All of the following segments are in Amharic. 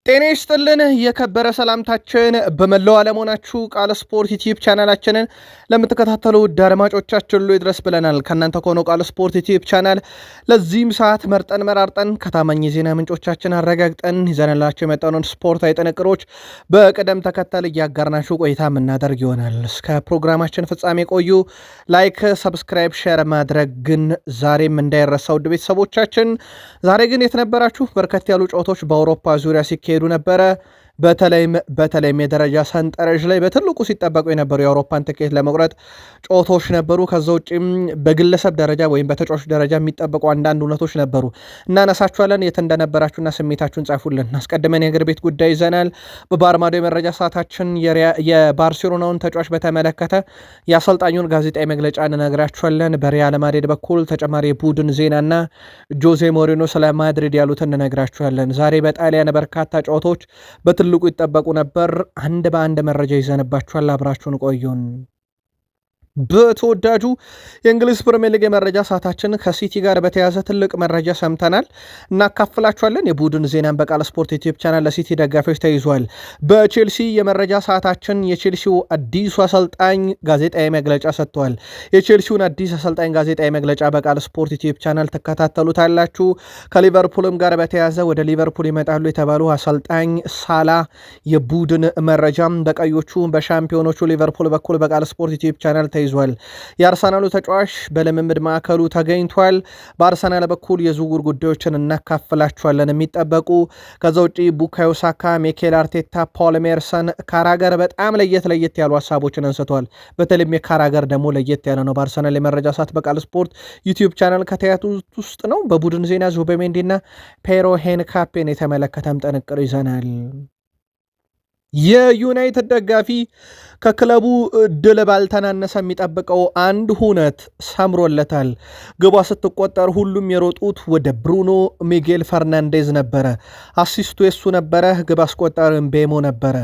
ጤና ይስጥልን የከበረ ሰላምታችን በመላው ዓለም ሆናችሁ ቃል ስፖርት ዩቲዩብ ቻናላችንን ለምትከታተሉ ውድ አድማጮቻችን ሁሉ ይድረስ ብለናል። ከእናንተ ከሆነው ቃል ስፖርት ዩቲዩብ ቻናል ለዚህም ሰዓት መራርጠን ከታማኝ የዜና ምንጮቻችን አረጋግጠን ይዘንላችሁ የመጣነውን ስፖርታዊ ጥንቅሮች በቅደም ተከተል እያጋርናችሁ ቆይታ የምናደርግ ይሆናል። እስከ ፕሮግራማችን ፍጻሜ ቆዩ። ላይክ፣ ሰብስክራይብ፣ ሼር ማድረግ ግን ዛሬም እንዳይረሳ ውድ ቤተሰቦቻችን። ዛሬ ግን የተነበራችሁ በርከት ያሉ ጨዋታዎች በአውሮፓ ዙሪያ ሲካሄዱ ነበረ። በተለይም የደረጃ ሰንጠረዥ ላይ በትልቁ ሲጠበቁ የነበሩ የአውሮፓን ትኬት ለመቁረጥ ጨዋታዎች ነበሩ። ከዛ ውጭም በግለሰብ ደረጃ ወይም በተጫዋች ደረጃ የሚጠበቁ አንዳንድ እውነቶች ነበሩ። እናነሳችኋለን። የት እንደነበራችሁና ስሜታችሁን ጻፉልን። አስቀድመን የእግር ቤት ጉዳይ ይዘናል። በባርማዶ የመረጃ ሰዓታችን የባርሴሎናውን ተጫዋች በተመለከተ የአሰልጣኙን ጋዜጣዊ መግለጫ እንነግራችኋለን። በሪያል ማድሪድ በኩል ተጨማሪ የቡድን ዜናና ጆዜ ሞሪኖ ስለ ማድሪድ ያሉትን እንነግራችኋለን። ዛሬ በጣሊያን በርካታ ጨዋታዎች በትልቁ ይጠበቁ ነበር። አንድ በአንድ መረጃ ይዘንባችኋል። አብራችሁን ቆዩን። በተወዳጁ የእንግሊዝ ፕሪሚየር ሊግ የመረጃ ሰዓታችን ከሲቲ ጋር በተያያዘ ትልቅ መረጃ ሰምተናል፣ እናካፍላችኋለን። የቡድን ዜናን በቃል ስፖርት ዩቲዩብ ቻናል ለሲቲ ደጋፊዎች ተይዟል። በቼልሲ የመረጃ ሰዓታችን የቼልሲው አዲሱ አሰልጣኝ ጋዜጣዊ መግለጫ ሰጥቷል። የቼልሲውን አዲስ አሰልጣኝ ጋዜጣዊ መግለጫ በቃል ስፖርት ዩቲዩብ ቻናል ትከታተሉታላችሁ። ከሊቨርፑልም ጋር በተያያዘ ወደ ሊቨርፑል ይመጣሉ የተባሉ አሰልጣኝ ሳላ የቡድን መረጃም በቀዮቹ በሻምፒዮኖቹ ሊቨርፑል በኩል በቃል ስፖርት ዩቲዩብ ቻናል ተይዟል። የአርሰናሉ ተጫዋች በልምምድ ማዕከሉ ተገኝቷል። በአርሰናል በኩል የዝውውር ጉዳዮችን እናካፍላችኋለን የሚጠበቁ። ከዛ ውጪ ቡካዮ ሳካ፣ ሚኬል አርቴታ፣ ፖል ሜርሰን ካራገር በጣም ለየት ያሉ ሀሳቦችን አንስተዋል። በተለይም የካራገር ደግሞ ለየት ያለ ነው። በአርሰናል የመረጃ ሰዓት በቃል ስፖርት ዩቲዩብ ቻናል ከተያቱት ውስጥ ነው። በቡድን ዜና ዙቤሜንዲና ፔሮ ሄንካፔን የተመለከተም ጥንቅር ይዘናል። የዩናይትድ ደጋፊ ከክለቡ ድል ባልተናነሰ የሚጠብቀው አንድ ሁነት ሰምሮለታል። ግቧ ስትቆጠር ሁሉም የሮጡት ወደ ብሩኖ ሚጌል ፈርናንዴዝ ነበረ። አሲስቱ የሱ ነበረ። ግብ አስቆጣሪ ምቤሞ ነበረ።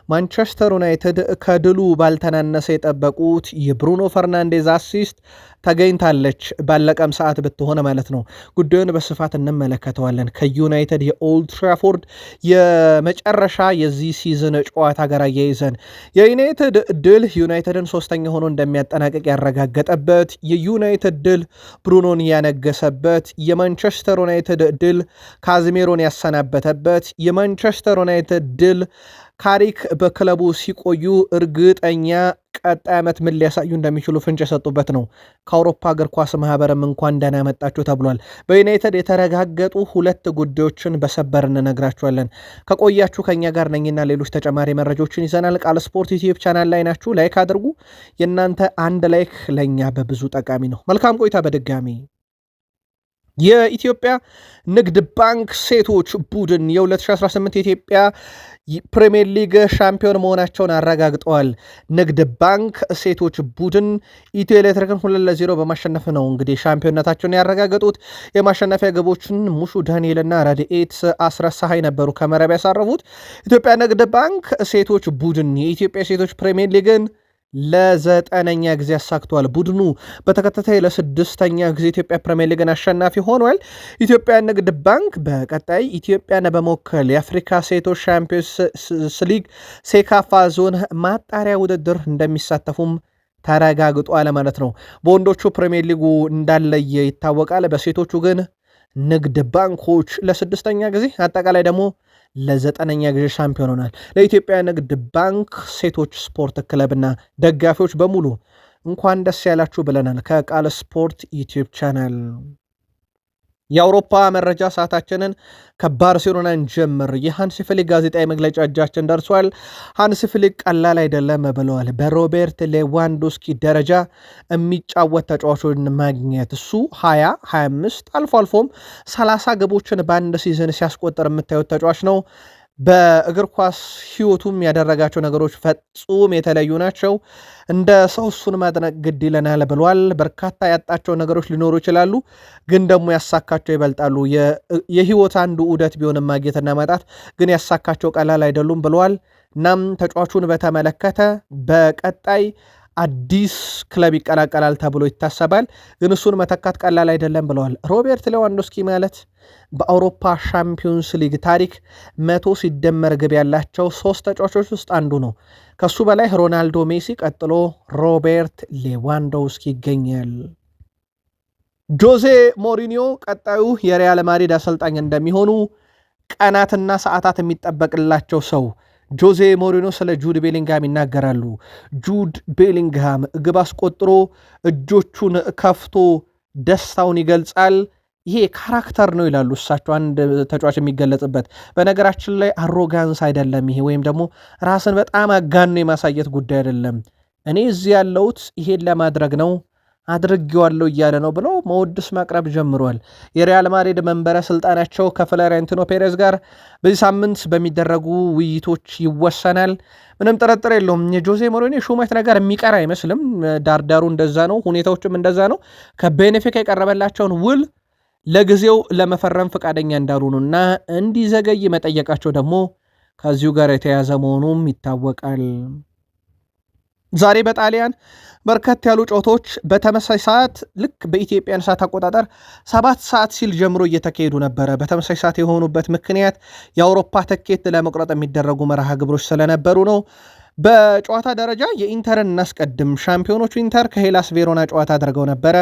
ማንቸስተር ዩናይትድ ከድሉ ባልተናነሰ የጠበቁት የብሩኖ ፈርናንዴዝ አሲስት ተገኝታለች። ባለቀም ሰዓት ብትሆነ ማለት ነው። ጉዳዩን በስፋት እንመለከተዋለን። ከዩናይትድ የኦልድ ትራፎርድ የመጨረሻ የዚህ ሲዝን ጨዋታ ጋር አያይዘን የዩናይትድ ድል ዩናይትድን ሶስተኛ ሆኖ እንደሚያጠናቅቅ ያረጋገጠበት፣ የዩናይትድ ድል ብሩኖን ያነገሰበት፣ የማንቸስተር ዩናይትድ ድል ካዝሜሮን ያሰናበተበት፣ የማንቸስተር ዩናይትድ ድል ካሪክ በክለቡ ሲቆዩ እርግጠኛ ቀጣይ ዓመት ምን ሊያሳዩ እንደሚችሉ ፍንጭ የሰጡበት ነው። ከአውሮፓ እግር ኳስ ማህበርም እንኳን ደህና መጣችሁ ተብሏል። በዩናይትድ የተረጋገጡ ሁለት ጉዳዮችን በሰበር እንነግራችኋለን። ከቆያችሁ ከኛ ጋር ነኝና ሌሎች ተጨማሪ መረጃዎችን ይዘናል። ቃል ስፖርት ዩቲዩብ ቻናል ላይ ናችሁ፣ ላይክ አድርጉ። የእናንተ አንድ ላይክ ለእኛ በብዙ ጠቃሚ ነው። መልካም ቆይታ። በድጋሚ የኢትዮጵያ ንግድ ባንክ ሴቶች ቡድን የ2018 የኢትዮጵያ ፕሪሚየር ሊግ ሻምፒዮን መሆናቸውን አረጋግጠዋል። ንግድ ባንክ ሴቶች ቡድን ኢትዮ ኤሌክትሪክን 2-0 በማሸነፍ ነው እንግዲህ ሻምፒዮንነታቸውን ያረጋገጡት። የማሸነፊያ ግቦችን ሙሹ ዳንኤልና ረድኤት አስረሳሃይ ነበሩ ከመረብ ያሳረፉት። ኢትዮጵያ ንግድ ባንክ ሴቶች ቡድን የኢትዮጵያ ሴቶች ፕሪሚየር ሊግን ለ9ኛ ጊዜ አሳክቷል። ቡድኑ በተከታታይ ለ6ኛ ጊዜ ኢትዮጵያ ፕሪሚየር ሊግን አሸናፊ ሆኗል። ኢትዮጵያ ንግድ ባንክ በቀጣይ ኢትዮጵያን በመወከል የአፍሪካ ሴቶች ሻምፒዮንስ ሊግ ሴካፋ ዞን ማጣሪያ ውድድር እንደሚሳተፉም ተረጋግጧል ማለት ነው። በወንዶቹ ፕሪሚየር ሊጉ እንዳለየ ይታወቃል። በሴቶቹ ግን ንግድ ባንኮች ለ6ኛ ጊዜ አጠቃላይ ደግሞ ለ9ኛ ጊዜ ሻምፒዮን ሆናል። ለኢትዮጵያ ንግድ ባንክ ሴቶች ስፖርት ክለብና ደጋፊዎች በሙሉ እንኳን ደስ ያላችሁ ብለናል ከቃል ስፖርት ዩቲዩብ ቻናል። የአውሮፓ መረጃ ሰዓታችንን ከባርሴሎናን ጀምር። የሃንሲ ፍሊክ ጋዜጣዊ መግለጫ እጃችን ደርሷል። ሃንሲ ፍሊክ ቀላል አይደለም ብለዋል። በሮቤርት ሌዋንዶስኪ ደረጃ የሚጫወት ተጫዋቾችን ማግኘት እሱ 20፣ 25 አልፎ አልፎም 30 ግቦችን በአንድ ሲዝን ሲያስቆጠር የምታዩት ተጫዋች ነው። በእግር ኳስ ህይወቱም ያደረጋቸው ነገሮች ፈጹም የተለዩ ናቸው። እንደ ሰው እሱን ማድነቅ ግድ ይለናል ብሏል። በርካታ ያጣቸው ነገሮች ሊኖሩ ይችላሉ፣ ግን ደግሞ ያሳካቸው ይበልጣሉ። የህይወት አንዱ ዑደት ቢሆንም ማግኘትና ማጣት፣ ግን ያሳካቸው ቀላል አይደሉም ብለዋል። እናም ተጫዋቹን በተመለከተ በቀጣይ አዲስ ክለብ ይቀላቀላል ተብሎ ይታሰባል። ግን እሱን መተካት ቀላል አይደለም ብለዋል። ሮቤርት ሌዋንዶስኪ ማለት በአውሮፓ ሻምፒዮንስ ሊግ ታሪክ 100 ሲደመር ግብ ያላቸው 3 ተጫዋቾች ውስጥ አንዱ ነው። ከሱ በላይ ሮናልዶ ሜሲ፣ ቀጥሎ ሮቤርት ሌዋንዶስኪ ይገኛል። ጆዜ ሞሪኒዮ ቀጣዩ የሪያል ማድሪድ አሰልጣኝ እንደሚሆኑ ቀናትና ሰዓታት የሚጠበቅላቸው ሰው ጆዜ ሞሪኒዮ ስለ ጁድ ቤሊንግሃም ይናገራሉ። ጁድ ቤሊንግሃም ግብ አስቆጥሮ እጆቹን ከፍቶ ደስታውን ይገልጻል። ይሄ ካራክተር ነው ይላሉ እሳቸው። አንድ ተጫዋች የሚገለጽበት በነገራችን ላይ አሮጋንስ አይደለም ይሄ፣ ወይም ደግሞ ራስን በጣም አጋኖ የማሳየት ጉዳይ አይደለም። እኔ እዚህ ያለሁት ይሄን ለማድረግ ነው አድርጌዋለሁ እያለ ነው ብለው መወድስ ማቅረብ ጀምሯል። የሪያል ማድሪድ መንበረ ስልጣናቸው ከፍሎሬንቲኖ ፔሬዝ ጋር በዚህ ሳምንት በሚደረጉ ውይይቶች ይወሰናል። ምንም ጥርጥር የለውም የጆዜ ሞሪኒዮ ሹመት ነገር የሚቀር አይመስልም። ዳርዳሩ እንደዛ ነው፣ ሁኔታዎችም እንደዛ ነው። ከቤኔፊካ የቀረበላቸውን ውል ለጊዜው ለመፈረም ፈቃደኛ እንዳልሆኑ እና እንዲዘገይ መጠየቃቸው ደግሞ ከዚሁ ጋር የተያዘ መሆኑም ይታወቃል። ዛሬ በጣሊያን በርከት ያሉ ጨዋታዎች በተመሳሳይ ሰዓት ልክ በኢትዮጵያን ሰዓት አቆጣጠር 7 ሰዓት ሲል ጀምሮ እየተካሄዱ ነበረ። በተመሳሳይ ሰዓት የሆኑበት ምክንያት የአውሮፓ ትኬት ለመቁረጥ የሚደረጉ መርሃ ግብሮች ስለነበሩ ነው። በጨዋታ ደረጃ የኢንተርን እናስቀድም። ሻምፒዮኖቹ ኢንተር ከሄላስ ቬሮና ጨዋታ አድርገው ነበረ።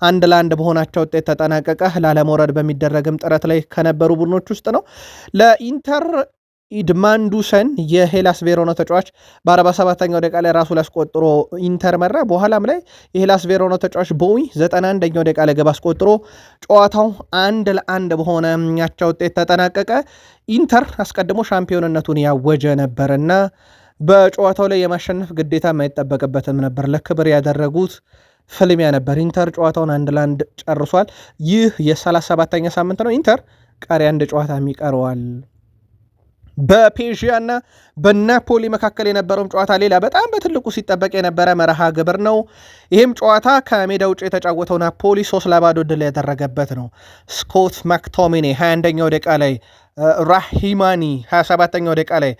1-1 በሆናቸው ውጤት ተጠናቀቀ። ላለመውረድ በሚደረግም ጥረት ላይ ከነበሩ ቡድኖች ውስጥ ነው። ለኢንተር ኢድማንዱሰን የሄላስ ቬሮና ተጫዋች በ47ኛው ደቂቃ ላይ ራሱ ላስቆጥሮ ኢንተር መራ። በኋላም ላይ የሄላስ ቬሮና ተጫዋች ቦዊ 91ኛው ደቂቃ ላይ ገባ አስቆጥሮ ጨዋታው 1-1 በሆነ አቻ ውጤት ተጠናቀቀ። ኢንተር አስቀድሞ ሻምፒዮንነቱን ያወጀ ነበርና በጨዋታው ላይ የማሸነፍ ግዴታ የማይጠበቅበትም ነበር። ለክብር ያደረጉት ፍልሚያ ነበር። ኢንተር ጨዋታውን 1-1 ጨርሷል። ይህ የ37ኛ ሳምንት ነው። ኢንተር ቀሪ አንድ ጨዋታ ይቀረዋል። በፔዥያ እና በናፖሊ መካከል የነበረውም ጨዋታ ሌላ በጣም በትልቁ ሲጠበቅ የነበረ መርሃ ግብር ነው። ይህም ጨዋታ ከሜዳ ውጭ የተጫወተው ናፖሊ 3-0 ድል ያደረገበት ነው። ስኮት ማክቶሚኔ 21ኛው ደቂቃ ላይ፣ ራሂማኒ 27ኛው ደቂቃ ላይ፣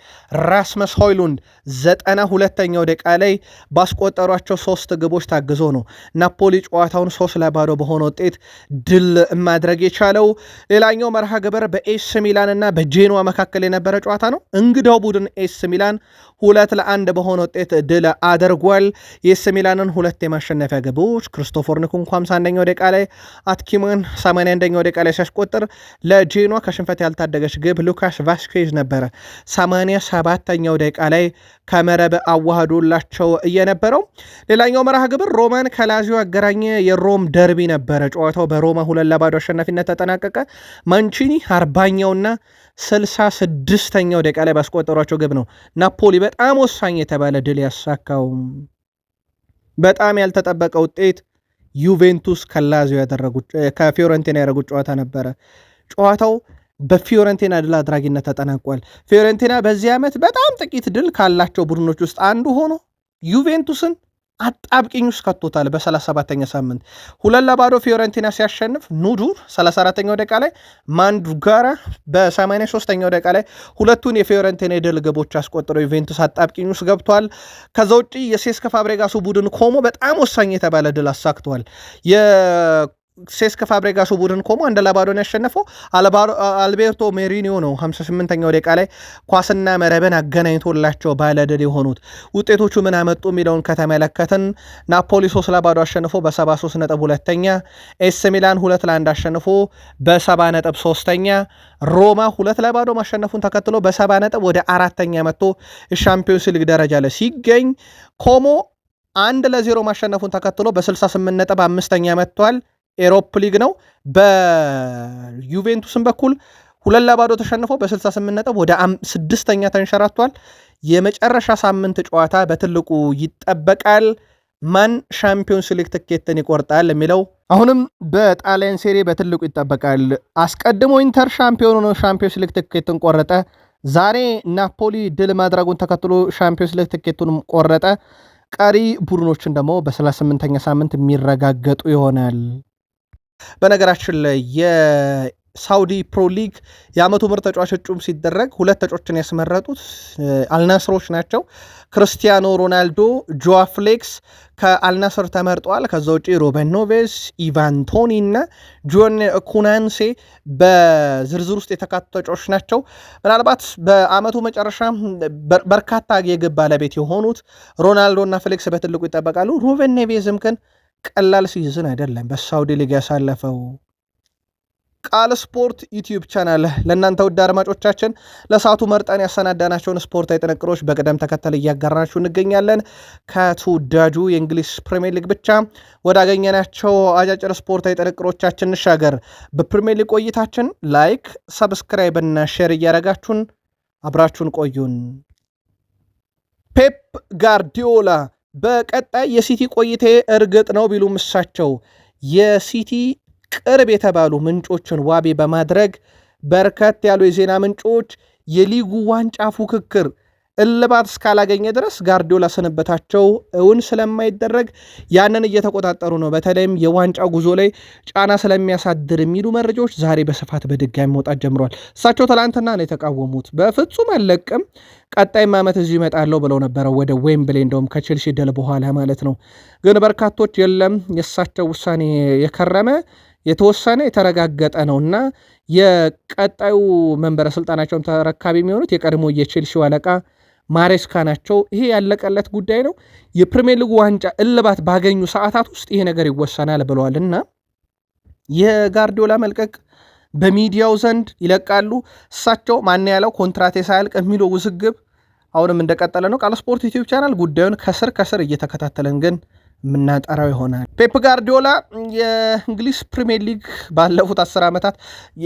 ራስመስ ሆይሉንድ 92ኛው ደቂቃ ላይ ባስቆጠሯቸው 3 ግቦች ታግዞ ነው ናፖሊ ጨዋታውን 3-0 በሆነ ውጤት ድል ማድረግ የቻለው። ሌላኛው መርሃ ግብር በኤስ ሚላን እና በጄኖዋ መካከል የነበረ ጨዋታ ነው። እንግዳው ቡድን ኤስ ሚላን 2-1 በሆነ ውጤት ድል አድርጓል። የኤስ ሚላንን 2 የማሸነፊያ ግቦች ክሪስቶፈር ንኩንኩ 51ኛው ደቂቃ ላይ፣ አትኪማን 81ኛው ደቂቃ ላይ ሲያስቆጥር ለጄኖዋ ከሽንፈት ያልታደገች ግብ ሉካስ ቫስኬዝ ነበረ 87ኛው ደቂቃ ላይ ከመረብ አዋህዶላቸው እየነበረው። ሌላኛው መርሃ ግብር ሮማን ከላዚዮ አገናኘ የሮም ደርቢ ነበረ። ጨዋታው በሮማ 2-0 አሸናፊነት ተጠናቀቀ። ማንቺኒ 40ኛውና 66ኛው ደቂቃ ላይ ባስቆጠሯቸው ግብ ነው ናፖሊ በጣም ወሳኝ የተባለ ድል ያሳካው። በጣም ያልተጠበቀ ውጤት ዩቬንቱስ ከፊዮረንቲና ያደረጉት ጨዋታ ነበረ። ጨዋታው በፊዮረንቲና ድል አድራጊነት ተጠናቋል። ፊዮረንቲና በዚህ ዓመት በጣም ጥቂት ድል ካላቸው ቡድኖች ውስጥ አንዱ ሆኖ ዩቬንቱስን አጣብቂኝ ውስጥ ከቶታል። በ37ኛ ሳምንት 2-0 ፊዮረንቲና ሲያሸንፍ ኑዱ 34ኛው ደቂቃ ላይ፣ ማንዱጋራ በ83ኛው ደቂቃ ላይ ሁለቱን የፊዮረንቲና የድል ግቦች አስቆጥረው ዩቬንቱስ አጣብቂኝ ውስጥ ገብቷል። ከዛ ውጭ የሴስክ ፋብሬጋሱ ቡድን ኮሞ በጣም ወሳኝ የተባለ ድል አሳክቷል። ሴስክ ፋብሬጋሱ ቡድን ኮሞ 1-0 ያሸነፈው አልቤርቶ ሜሪኒዮ ነው። 58ኛው ደቂቃ ላይ ኳስና መረብን አገናኝቶላቸው ባለድል የሆኑት። ውጤቶቹ ምን አመጡ የሚለውን ከተመለከትን ናፖሊ 3-0 አሸንፎ በ73 ነጥብ ሁለተኛ፣ ኤስ ሚላን 2-1 አሸንፎ በ70 ነጥብ ሶስተኛ፣ ሮማ 2-0 ማሸነፉን ተከትሎ በ70 ነጥብ ወደ አራተኛ መጥቶ የሻምፒዮንስ ሊግ ደረጃ ላይ ሲገኝ፣ ኮሞ 1-0 ማሸነፉን ተከትሎ በ68 ነጥብ አምስተኛ መጥቷል። ኤሮፕ ሊግ ነው። በዩቬንቱስም በኩል 2-0 ተሸንፎ በ68 ነጥብ ወደ 6ኛ ተንሸራቷል። የመጨረሻ ሳምንት ጨዋታ በትልቁ ይጠበቃል። ማን ሻምፒዮንስ ሊግ ትኬትን ይቆርጣል የሚለው አሁንም በጣሊያን ሴሪ በትልቁ ይጠበቃል። አስቀድሞ ኢንተር ሻምፒዮን ሆኖ ሻምፒዮንስ ሊግ ትኬትን ቆረጠ። ዛሬ ናፖሊ ድል ማድረጉን ተከትሎ ሻምፒዮንስ ሊግ ትኬቱን ቆረጠ። ቀሪ ቡድኖችን ደግሞ በ38ኛ ሳምንት የሚረጋገጡ ይሆናል። በነገራችን ላይ ሳውዲ ፕሮ ሊግ የዓመቱ ምርጥ ተጫዋች እጩም ሲደረግ 2 ተጫዋቾችን ያስመረጡት አልናስሮች ናቸው። ክርስቲያኖ ሮናልዶ፣ ጆዋ ፍሌክስ ከአልናስር ተመርጧል። ከዛ ውጪ ሮበን ኖቬስ፣ ኢቫን ቶኒ እና ጆን ኩናንሴ በዝርዝር ውስጥ የተካተቱ ተጫዋቾች ናቸው። ምናልባት በዓመቱ መጨረሻ በርካታ የግብ ባለቤት የሆኑት ሮናልዶ እና ፍሌክስ በትልቁ ይጠበቃሉ። ሮበን ኔቬዝም ግን ቀላል ሲዝን አይደለም በሳውዲ ሊግ ያሳለፈው። ቃል ስፖርት ዩቲዩብ ቻናል ለእናንተ ውድ አድማጮቻችን ለሰዓቱ መርጠን ያሰናዳናቸውን ስፖርታዊ ጥንቅሮች በቅደም ተከተል እያጋራናችሁ እንገኛለን። ከተወዳጁ የእንግሊዝ ፕሪሚየር ሊግ ብቻ ወዳገኘናቸው አጫጭር ስፖርታዊ ጥንቅሮቻችን እንሻገር። በፕሪሚየር ሊግ ቆይታችን ላይክ፣ ሰብስክራይብ እና ሼር እያደረጋችሁን አብራችሁን ቆዩን። ፔፕ ጋርዲዮላ በቀጣይ የሲቲ ቆይቴ እርግጥ ነው ቢሉም እሳቸው የሲቲ ቅርብ የተባሉ ምንጮችን ዋቢ በማድረግ በርከት ያሉ የዜና ምንጮች የሊጉ ዋንጫ ፉክክር እልባት እስካላገኘ ድረስ ጋርዲዮላ ስንበታቸው እውን ስለማይደረግ ያንን እየተቆጣጠሩ ነው፣ በተለይም የዋንጫ ጉዞ ላይ ጫና ስለሚያሳድር የሚሉ መረጃዎች ዛሬ በስፋት በድጋሚ መውጣት ጀምረዋል። እሳቸው ትላንትና ነው የተቃወሙት። በፍጹም አልለቅም፣ ቀጣይም ዓመት እዚህ እመጣለሁ ብለው ነበረ ወደ ዌምብሌ፣ እንደውም ከቼልሲ ድል በኋላ ማለት ነው። ግን በርካቶች የለም የእሳቸው ውሳኔ የከረመ የተወሰነ የተረጋገጠ ነውና የቀጣዩ መንበረ ስልጣናቸውን ተረካቢ የሚሆኑት የቀድሞ የቼልሲው አለቃ ማሬስካ ናቸው። ይሄ ያለቀለት ጉዳይ ነው። የፕሪሚየር ሊግ ዋንጫ እልባት ባገኙ ሰዓታት ውስጥ ይሄ ነገር ይወሰናል ብለዋል እና የጋርዲዮላ መልቀቅ በሚዲያው ዘንድ ይለቃሉ። እሳቸው ማን ያለው ኮንትራቴ ሳያልቅ የሚለው ውዝግብ አሁንም እንደቀጠለ ነው። ቃል ስፖርት ዩቲዩብ ቻናል ጉዳዩን ከስር እየተከታተለን ግን የምናጠራው ይሆናል። ፔፕ ጋርዲዮላ የእንግሊዝ ፕሪሚየር ሊግ ባለፉት 10 ዓመታት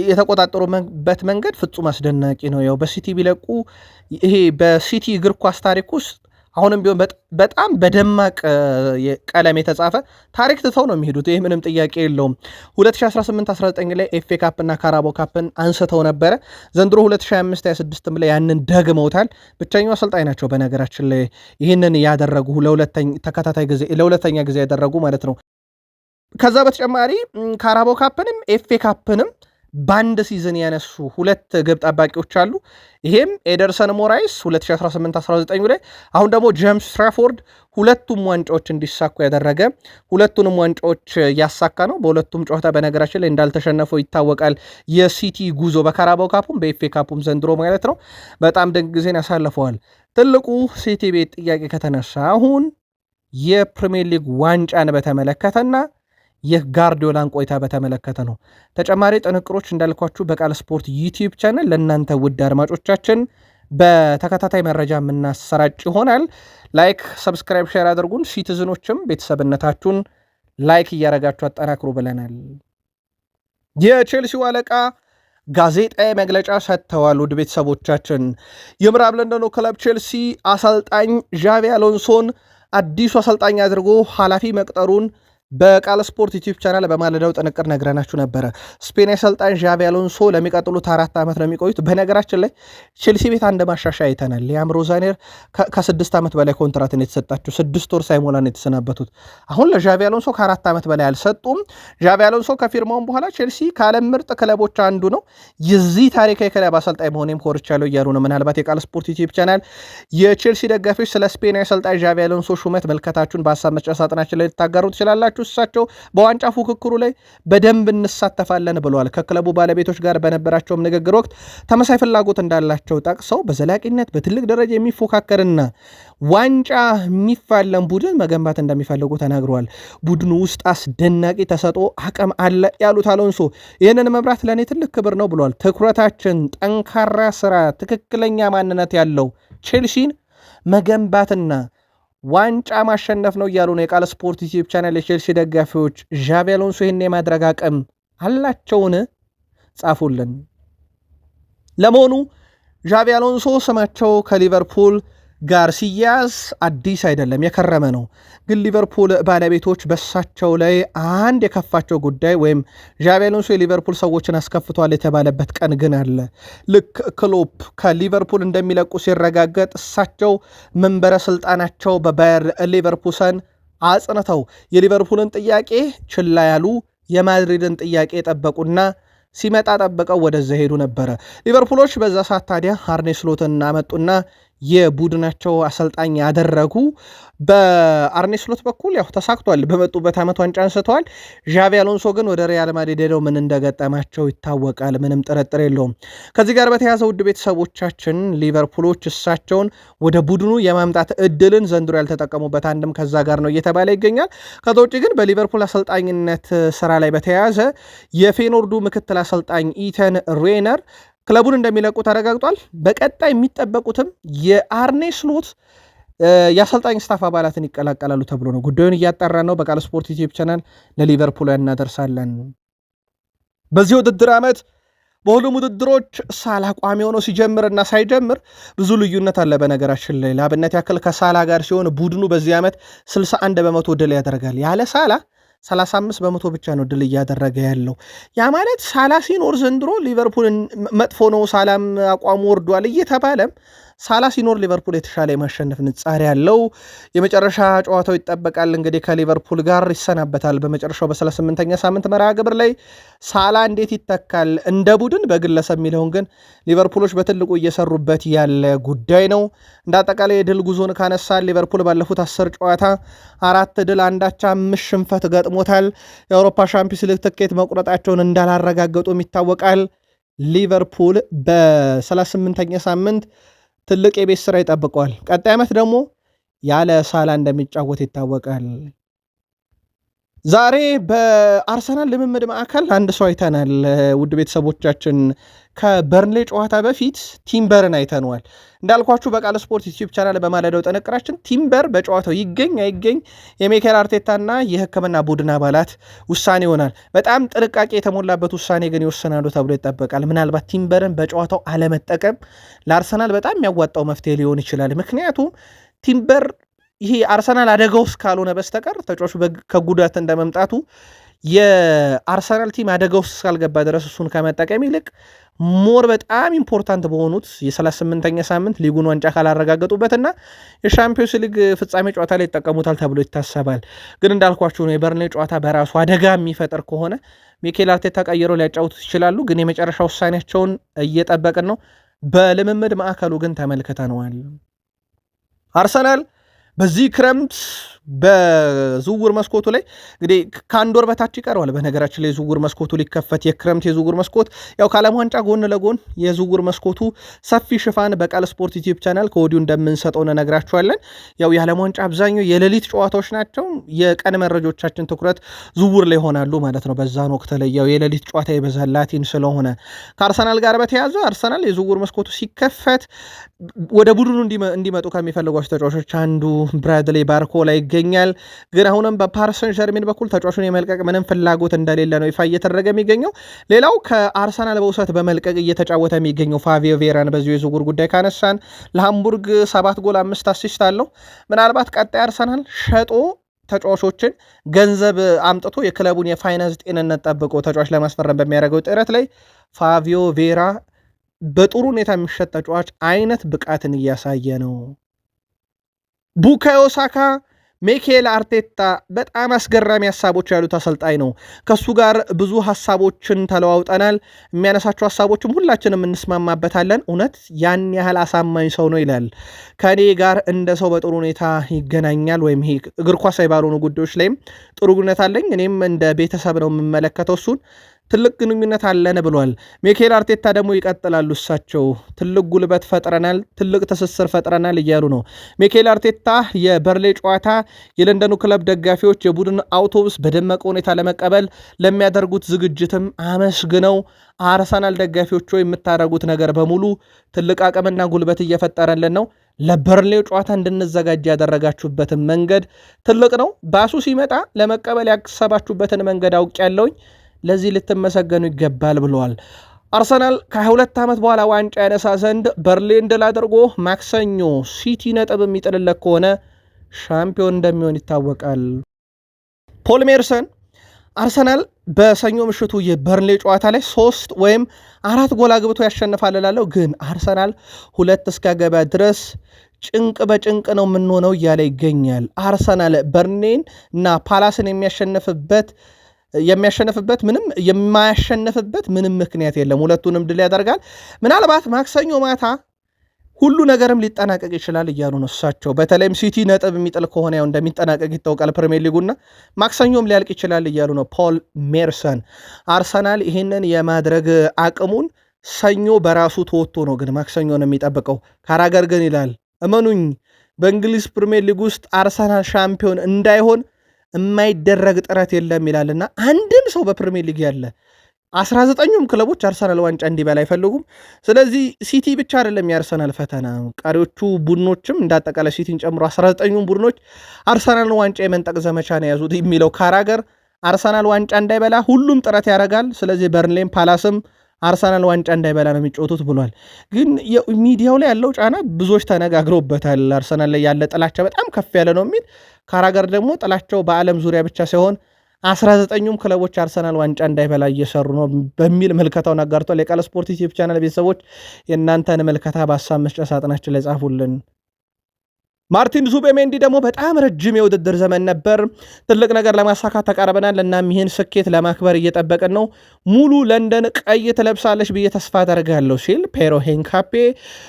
የተቆጣጠሩበት መንገድ ፍጹም አስደናቂ ነው። ያው በሲቲ ቢለቁ ይሄ በሲቲ እግር ኳስ ታሪክ ውስጥ አሁንም ቢሆን በጣም በደማቅ ቀለም የተጻፈ ታሪክ ትተው ነው የሚሄዱት። ይህ ምንም ጥያቄ የለውም። 2018-19 ላይ ኤፍኤ ካፕ እና ካራቦ ካፕን አንስተው ነበረ። ዘንድሮ 2025-26 ላይ ያንን ደግመውታል። ብቸኛው አሰልጣኝ ናቸው በነገራችን ላይ ይህንን ያደረጉ ለሁለተኛ ጊዜ ያደረጉ ማለት ነው። ከዛ በተጨማሪ ካራቦ ካፕንም ኤፍኤ ካፕንም በአንድ ሲዝን ያነሱ 2 ግብ ጠባቂዎች አሉ። ይሄም ኤደርሰን ሞራይስ 2018-19 ላይ፣ አሁን ደግሞ ጄምስ ትራፎርድ ሁለቱም ዋንጫዎች እንዲሳኩ ያደረገ ሁለቱንም ዋንጫዎች ያሳካ ነው። በሁለቱም ጨዋታ በነገራችን ላይ እንዳልተሸነፈው ይታወቃል። የሲቲ ጉዞ በካራባው ካፑም በኤፍኤ ካፑም ዘንድሮ ማለት ነው በጣም ድንቅ ጊዜን ያሳልፈዋል። ትልቁ ሲቲ ቤት ጥያቄ ከተነሳ አሁን የፕሪሚየር ሊግ ዋንጫን በተመለከተና የጋርዲዮላን ቆይታ በተመለከተ ነው። ተጨማሪ ጥንቅሮች እንዳልኳችሁ በቃል ስፖርት ዩቲዩብ ቻናል ለእናንተ ውድ አድማጮቻችን በተከታታይ መረጃ የምናሰራጭ ይሆናል። ላይክ፣ ሰብስክራይብ፣ ሼር አድርጉን። ሲቲዝኖችም ቤተሰብነታችሁን ላይክ እያረጋችሁ አጠናክሩ ብለናል። የቼልሲው አለቃ ጋዜጣዊ መግለጫ ሰጥተዋል። ውድ ቤተሰቦቻችን የምዕራብ ለንደኑ ክለብ ቼልሲ አሰልጣኝ ዣቪ አሎንሶን አዲሱ አሰልጣኝ አድርጎ ኃላፊ መቅጠሩን በቃል ስፖርት ዩቲዩብ ቻናል በማለዳው ጥንቅር ነግረናችሁ ነበረ። ስፔን አሰልጣኝ ዣቪ አሎንሶ ለሚቀጥሉት 4 ዓመት ነው የሚቆዩት። በነገራችን ላይ ቼልሲ ቤት አንድ ማሻሻያ አይተናል። ሊያም ሮዛኔር ከ6 ዓመት በላይ ኮንትራትን የተሰጣቸው 6 ወር ሳይሞላን የተሰናበቱት። አሁን ለዣቪ አሎንሶ ከ4 ዓመት በላይ አልሰጡም። ዣቪ አሎንሶ ከፊርማውን በኋላ ቼልሲ ከዓለም ምርጥ ክለቦች አንዱ ነው፣ የዚህ ታሪካዊ ክለብ አሰልጣኝ መሆኔም ኮርቻለሁ እያሉ ነው። ምናልባት የቃል ስፖርት ዩቲዩብ ቻናል የቼልሲ ደጋፊዎች ስለ ስፔን አሰልጣኝ ዣቪ አሎንሶ ሹመት መልከታችሁን በሀሳብ መስጫ ሳጥናችን ላይ ልታጋሩ ትችላላችሁ። እሳቸው በዋንጫ ፉክክሩ ላይ በደንብ እንሳተፋለን ብለዋል። ከክለቡ ባለቤቶች ጋር በነበራቸውም ንግግር ወቅት ተመሳሳይ ፍላጎት እንዳላቸው ጠቅሰው በዘላቂነት በትልቅ ደረጃ የሚፎካከርና ዋንጫ የሚፋለም ቡድን መገንባት እንደሚፈልጉ ተናግረዋል። ቡድኑ ውስጥ አስደናቂ ተሰጥኦ አቅም አለ ያሉት አሎንሶ ይህንን መምራት ለእኔ ትልቅ ክብር ነው ብለዋል። ትኩረታችን ጠንካራ ስራ፣ ትክክለኛ ማንነት ያለው ቼልሲን መገንባትና ዋንጫ ማሸነፍ ነው እያሉ ነው። የቃል ስፖርት ዩቲዩብ ቻናል የቼልሲ ደጋፊዎች ዣቪ አሎንሶ ይህን የማድረግ አቅም አላቸውን? ጻፉልን። ለመሆኑ ዣቪ አሎንሶ ስማቸው ከሊቨርፑል ጋር ሲያዝ አዲስ አይደለም፣ የከረመ ነው። ግን ሊቨርፑል ባለቤቶች በሳቸው ላይ አንድ የከፋቸው ጉዳይ ወይም ዣቪ አሎንሶ የሊቨርፑል ሰዎችን አስከፍቷል የተባለበት ቀን ግን አለ። ልክ ክሎፕ ከሊቨርፑል እንደሚለቁ ሲረጋገጥ እሳቸው መንበረ ስልጣናቸው በባየር ሌቨርኩሰን አጽንተው የሊቨርፑልን ጥያቄ ችላ ያሉ የማድሪድን ጥያቄ የጠበቁና ሲመጣ ጠብቀው ወደዛ ሄዱ ነበረ። ሊቨርፑሎች በዛ ሰዓት ታዲያ አርኔ ስሎትን አመጡና የቡድናቸው አሰልጣኝ ያደረጉ። በአርኔ ስሎት በኩል ያው ተሳክቷል። በመጡበት ዓመት ዋንጫ አንስተዋል። ዣቪ አሎንሶ ግን ወደ ሪያል ማድሪድ ሄደው ምን እንደገጠማቸው ይታወቃል። ምንም ጥርጥር የለውም። ከዚህ ጋር በተያያዘ ውድ ቤተሰቦቻችን ሊቨርፑሎች እሳቸውን ወደ ቡድኑ የማምጣት እድልን ዘንድሮ ያልተጠቀሙበት አንድም ከዛ ጋር ነው እየተባለ ይገኛል። ከዛ ውጭ ግን በሊቨርፑል አሰልጣኝነት ስራ ላይ በተያያዘ የፌኖርዱ ምክትል አሰልጣኝ ኢተን ሬነር ክለቡን እንደሚለቁ ተረጋግጧል። በቀጣይ የሚጠበቁትም የአርኔ ስሎት የአሰልጣኝ ስታፍ አባላትን ይቀላቀላሉ ተብሎ ነው። ጉዳዩን እያጣራ ነው። በቃል ስፖርት ዩቲዩብ ቻናል ለሊቨርፑል እናደርሳለን። በዚህ ውድድር ዓመት በሁሉም ውድድሮች ሳላ ቋሚ ሆኖ ሲጀምርና ሳይጀምር ብዙ ልዩነት አለ። በነገራችን ላይ ለአብነት ያክል ከሳላ ጋር ሲሆን ቡድኑ በዚህ ዓመት 61 በመቶ ድል ያደርጋል። ያለ ሳላ 35 በመቶ ብቻ ነው ድል እያደረገ ያለው። ያ ማለት ሳላ ሲኖር ዘንድሮ ሊቨርፑል መጥፎ ነው፣ ሳላም አቋሙ ወርዷል እየተባለም ሳላ ሲኖር ሊቨርፑል የተሻለ የማሸነፍ ንጻሪ ያለው የመጨረሻ ጨዋታው ይጠበቃል። እንግዲህ ከሊቨርፑል ጋር ይሰናበታል በመጨረሻው በ38ኛ ሳምንት መርሃ ግብር ላይ ሳላ እንዴት ይተካል እንደ ቡድን በግለሰብ የሚለውን ግን ሊቨርፑሎች በትልቁ እየሰሩበት ያለ ጉዳይ ነው። እንደ አጠቃላይ የድል ጉዞን ካነሳል ሊቨርፑል ባለፉት 10 ጨዋታ 4 ድል 1 ሽንፈት ገጥሞታል። የአውሮፓ ሻምፒዮንስ ሊግ ትኬት መቁረጣቸውን እንዳላረጋገጡም ይታወቃል። ሊቨርፑል በ38ኛ ሳምንት ትልቅ የቤት ስራ ይጠብቀዋል። ቀጣይ ዓመት ደግሞ ያለ ሳላ እንደሚጫወት ይታወቃል። ዛሬ በአርሰናል ልምምድ ማዕከል አንድ ሰው አይተናል። ውድ ቤተሰቦቻችን ከበርንሌ ጨዋታ በፊት ቲምበርን አይተነዋል። እንዳልኳችሁ በቃል ስፖርት ዩቲዩብ ቻናል በማለዳው ጥንቅራችን ቲምበር በጨዋታው ይገኝ አይገኝ የሚኬል አርቴታና የሕክምና ቡድን አባላት ውሳኔ ይሆናል። በጣም ጥንቃቄ የተሞላበት ውሳኔ ግን ይወስናሉ ተብሎ ይጠበቃል። ምናልባት ቲምበርን በጨዋታው አለመጠቀም ለአርሰናል በጣም የሚያዋጣው መፍትሄ ሊሆን ይችላል። ምክንያቱም ቲምበር ይሄ አርሰናል አደጋ ውስጥ ካልሆነ በስተቀር ተጫዋቹ ከጉዳት እንደመምጣቱ የአርሰናል ቲም አደጋ ውስጥ እስካልገባ ድረስ እሱን ከመጠቀም ይልቅ ሞር በጣም ኢምፖርታንት በሆኑት የ38ኛ ሳምንት ሊጉን ዋንጫ ካላረጋገጡበትና የሻምፒዮንስ ሊግ ፍጻሜ ጨዋታ ላይ ይጠቀሙታል ተብሎ ይታሰባል። ግን እንዳልኳቸው ነው የበርንሌ ጨዋታ በራሱ አደጋ የሚፈጥር ከሆነ ሚኬል አርቴታ ቀይረው ሊያጫውቱት ይችላሉ። ግን የመጨረሻ ውሳኔያቸውን እየጠበቅን ነው። በልምምድ ማዕከሉ ግን ተመልክተነዋል። አርሰናል በዚህ ክረምት በዝውውር መስኮቱ ላይ እንግዲህ ከአንድ ወር በታች ይቀረዋል። በነገራችን ላይ የዝውውር መስኮቱ ሊከፈት የክረምት የዝውውር መስኮት ያው ከዓለም ዋንጫ ጎን ለጎን የዝውውር መስኮቱ ሰፊ ሽፋን በቃል ስፖርት ዩቲዩብ ቻናል ከወዲሁ እንደምንሰጠው እነግራችኋለን። ያው የዓለም ዋንጫ አብዛኛው የሌሊት ጨዋታዎች ናቸው። የቀን መረጃዎቻችን ትኩረት ዝውውር ላይ ይሆናሉ ማለት ነው። በዛን ወቅት ላይ ያው የሌሊት ጨዋታ ይበዛል ላቲን ስለሆነ። ከአርሰናል ጋር በተያያዘ አርሰናል የዝውውር መስኮቱ ሲከፈት ወደ ቡድኑ እንዲመጡ ከሚፈልጓቸው ተጫዋቾች አንዱ ብራድሊ ባርኮላ ይገኛል። ግን አሁንም በፓሪስ ሰን ዠርሜን በኩል ተጫዋቹን የመልቀቅ ምንም ፍላጎት እንደሌለ ነው ይፋ እየተደረገ የሚገኘው። ሌላው ከአርሰናል በውሰት በመልቀቅ እየተጫወተ የሚገኘው ፋቪዮ ቬራን በዚሁ የዝውውር ጉዳይ ካነሳን ለሃምቡርግ 7 ጎል 5 አሲስት አለው። ምናልባት ቀጣይ አርሰናል ሸጦ ተጫዋቾችን ገንዘብ አምጥቶ የክለቡን የፋይናንስ ጤንነት ጠብቆ ተጫዋች ለማስፈረም በሚያደርገው ጥረት ላይ ፋቪዮ ቬራ በጥሩ ሁኔታ የሚሸጥ ተጫዋች አይነት ብቃትን እያሳየ ነው። ቡካዮ ሳካ ሚኬል አርቴታ በጣም አስገራሚ ሀሳቦች ያሉት አሰልጣኝ ነው። ከሱ ጋር ብዙ ሀሳቦችን ተለዋውጠናል። የሚያነሳቸው ሀሳቦችም ሁላችንም እንስማማበታለን። እውነት ያን ያህል አሳማኝ ሰው ነው ይላል። ከኔ ጋር እንደ ሰው በጥሩ ሁኔታ ይገናኛል፣ ወይም ይሄ እግር ኳሳዊ ባልሆኑ ጉዳዮች ላይም ጥሩ ግንኙነት አለኝ። እኔም እንደ ቤተሰብ ነው የምመለከተው እሱን። ትልቅ ግንኙነት አለን ብሏል። ሚኬል አርቴታ ደግሞ ይቀጥላሉ። እሳቸው ትልቅ ጉልበት ፈጥረናል፣ ትልቅ ትስስር ፈጥረናል እያሉ ነው። ሚኬል አርቴታ የበርሌ ጨዋታ የለንደኑ ክለብ ደጋፊዎች የቡድን አውቶቡስ በደመቀ ሁኔታ ለመቀበል ለሚያደርጉት ዝግጅትም አመስግነው አርሰናል ደጋፊዎቹ የምታደርጉት ነገር በሙሉ ትልቅ አቅምና ጉልበት እየፈጠረልን ነው፣ ለበርሌው ጨዋታ እንድንዘጋጅ ያደረጋችሁበትን መንገድ ትልቅ ነው፣ ባሱ ሲመጣ ለመቀበል ያሰባችሁበትን መንገድ አውቄያለሁኝ፣ ለዚህ ልትመሰገኑ ይገባል ብለዋል። አርሰናል ከ22 ዓመት በኋላ ዋንጫ ያነሳ ዘንድ በርሊን ድል አድርጎ ማክሰኞ ሲቲ ነጥብ የሚጥልለት ከሆነ ሻምፒዮን እንደሚሆን ይታወቃል። ፖል ሜርሰን አርሰናል በሰኞ ምሽቱ የበርንሌ ጨዋታ ላይ 3 ወይም 4 ጎል አግብቶ ያሸንፋል እላለሁ፣ ግን አርሰናል 2 እስኪያገባ ድረስ ጭንቅ በጭንቅ ነው የምንሆነው እያለ ይገኛል። አርሰናል በርንሌን እና ፓላስን የሚያሸንፍበት የሚያሸንፍበት ምንም የማያሸንፍበት ምንም ምክንያት የለም። ሁለቱንም ድል ያደርጋል። ምናልባት ማክሰኞ ማታ ሁሉ ነገርም ሊጠናቀቅ ይችላል እያሉ ነው እሳቸው። በተለይም ሲቲ ነጥብ የሚጥል ከሆነ ያው እንደሚጠናቀቅ ይታወቃል ፕሪሚየር ሊጉና ማክሰኞም ሊያልቅ ይችላል እያሉ ነው ፖል ሜርሰን። አርሰናል ይህንን የማድረግ አቅሙን ሰኞ በራሱ ተወጥቶ ነው ግን ማክሰኞ ነው የሚጠብቀው። ካራገር ግን ይላል እመኑኝ በእንግሊዝ ፕሪሚየር ሊግ ውስጥ አርሰናል ሻምፒዮን እንዳይሆን የማይደረግ ጥረት የለም ይላልና አንድም ሰው በፕሪሚየር ሊግ ያለ 19ኙም ክለቦች አርሰናል ዋንጫ እንዲበላ አይፈልጉም። ስለዚህ ሲቲ ብቻ አይደለም የአርሰናል ፈተና፣ ቀሪዎቹ ቡድኖችም እንዳጠቃላይ ሲቲን ጨምሮ 19ኙም ቡድኖች አርሰናልን ዋንጫ የመንጠቅ ዘመቻ ነው የያዙት የሚለው ካራገር አርሰናል ዋንጫ እንዳይበላ ሁሉም ጥረት ያደርጋል። ስለዚህ በርንሌም ፓላስም አርሰናል ዋንጫ እንዳይበላ ነው የሚጫወቱት ብሏል። ግን ሚዲያው ላይ ያለው ጫና ብዙዎች ተነጋግረውበታል። አርሰናል ላይ ያለ ጥላቻ በጣም ከፍ ያለ ነው የሚል ካራገር ደግሞ ጥላቻው በዓለም ዙሪያ ብቻ ሳይሆን 19ኙም ክለቦች አርሰናል ዋንጫ እንዳይበላ እየሰሩ ነው በሚል ምልከታውን አጋርቷል። የቃል ስፖርት ዩቲዩብ ቻናል ቤተሰቦች የእናንተን ምልከታ በሀሳብ መስጫ ሳጥናችን ላይ ጻፉልን። ማርቲን ዙቤሜንዲ ደግሞ በጣም ረጅም የውድድር ዘመን ነበር፣ ትልቅ ነገር ለማሳካት ተቃርበናል፣ እናም ይህን ስኬት ለማክበር እየጠበቅን ነው፣ ሙሉ ለንደን ቀይ ትለብሳለች ብዬ ተስፋ አደርጋለሁ ሲል ፔሮ ሄንካፔ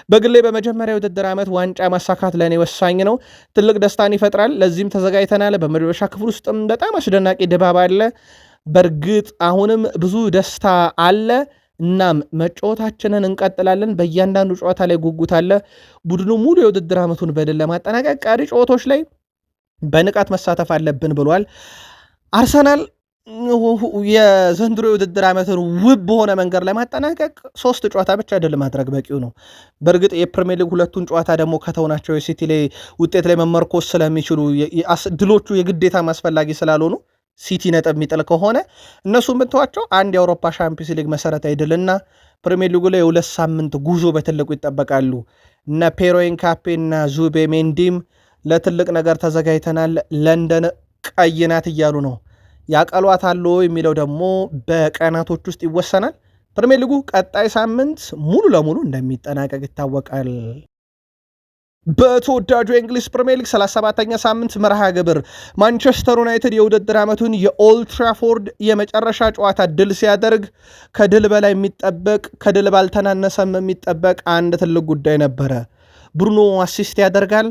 በግሌ በመጀመሪያ የውድድር ዓመት ዋንጫ ማሳካት ለእኔ ወሳኝ ነው፣ ትልቅ ደስታን ይፈጥራል፣ ለዚህም ተዘጋጅተናል፣ በመድረሻ ክፍል ውስጥም በጣም አስደናቂ ድባብ አለ፣ በእርግጥ አሁንም ብዙ ደስታ አለ፣ እናም መጫወታችንን እንቀጥላለን፣ በእያንዳንዱ ጨዋታ ላይ ጉጉት አለ፣ ቡድኑ ሙሉ የውድድር ዓመቱን በድል ለማጠናቀቅ ቀሪ ጨዋታዎች ላይ በንቃት መሳተፍ አለብን ብሏል። አርሰናል የዘንድሮ የውድድር ዓመትን ውብ በሆነ መንገድ ለማጠናቀቅ 3 ጨዋታ ብቻ ድል ማድረግ በቂው ነው። በእርግጥ የፕሪሚየር ሊግ ሁለቱን ጨዋታ ደግሞ ከተውናቸው የሲቲ ላይ ውጤት ላይ መመርኮስ ስለሚችሉ ድሎቹ የግዴታ ማስፈላጊ ስላልሆኑ ሲቲ ነጥብ የሚጥል ከሆነ እነሱ የምትዋቸው አንድ የአውሮፓ ሻምፒዮንስ ሊግ መሰረታዊ ድልና ፕሪሚየር ሊጉ ላይ 2 ሳምንት ጉዞ በትልቁ ይጠበቃሉ። እነ ፔሮ ሄንካፔ እና ዙቤሜንዲም ለትልቅ ነገር ተዘጋጅተናል፣ ለንደን ቀይ ናት እያሉ ነው። ያቀሏታል የሚለው ደግሞ በቀናቶች ውስጥ ይወሰናል። ፕሪሚየር ሊጉ ቀጣይ ሳምንት ሙሉ ለሙሉ እንደሚጠናቀቅ ይታወቃል። በተወዳጁ የእንግሊዝ ፕሪሚየር ሊግ 37ኛ ሳምንት መርሃ ግብር ማንቸስተር ዩናይትድ የውድድር ዓመቱን የኦልድ ትራፎርድ የመጨረሻ ጨዋታ ድል ሲያደርግ ከድል በላይ የሚጠበቅ ከድል ባልተናነሰም የሚጠበቅ አንድ ትልቅ ጉዳይ ነበረ። ብሩኖ አሲስት ያደርጋል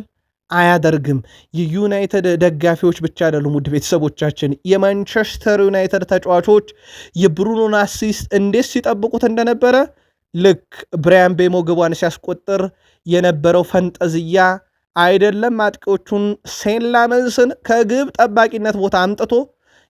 አያደርግም? የዩናይትድ ደጋፊዎች ብቻ አይደሉም ውድ ቤተሰቦቻችን፣ የማንቸስተር ዩናይትድ ተጫዋቾች የብሩኖን አሲስት እንዴት ሲጠብቁት እንደነበረ ልክ ብራያን ቤሞ ግቧን ሲያስቆጥር የነበረው ፈንጠዝያ አይደለም አጥቂዎቹን ሴን ላመንስን ከግብ ጠባቂነት ቦታ አምጥቶ